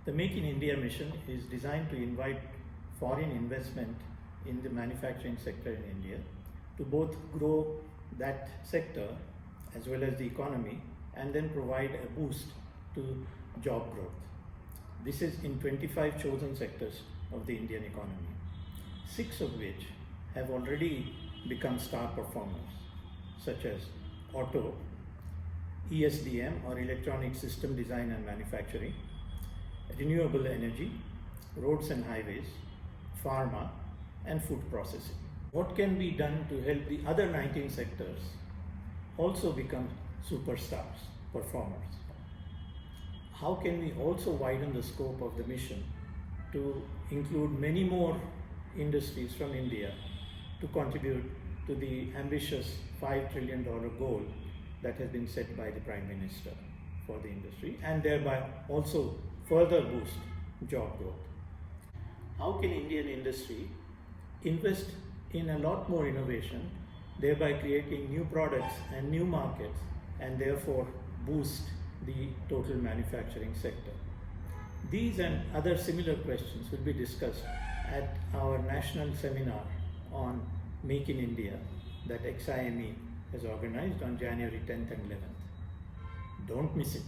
The Make in India mission is designed to invite foreign investment in the manufacturing sector in India to both grow that sector as well as the economy and then provide a boost to job growth. This is in 25 chosen sectors of the Indian economy, 6 of which have already become star performers, such as auto, ESDM or electronic system design and manufacturing, renewable energy, roads and highways, pharma and food processing. What can be done to help the other 19 sectors also become superstars, performers? How can we also widen the scope of the mission to include many more industries from India to contribute to the ambitious $5 trillion goal that has been set by the Prime Minister for the industry, and thereby also further boost job growth? How can Indian industry invest in a lot more innovation, thereby creating new products and new markets, and therefore boost the total manufacturing sector? These and other similar questions will be discussed at our national seminar on Make in India that XIME has organized on January 10th and 11th. Don't miss it.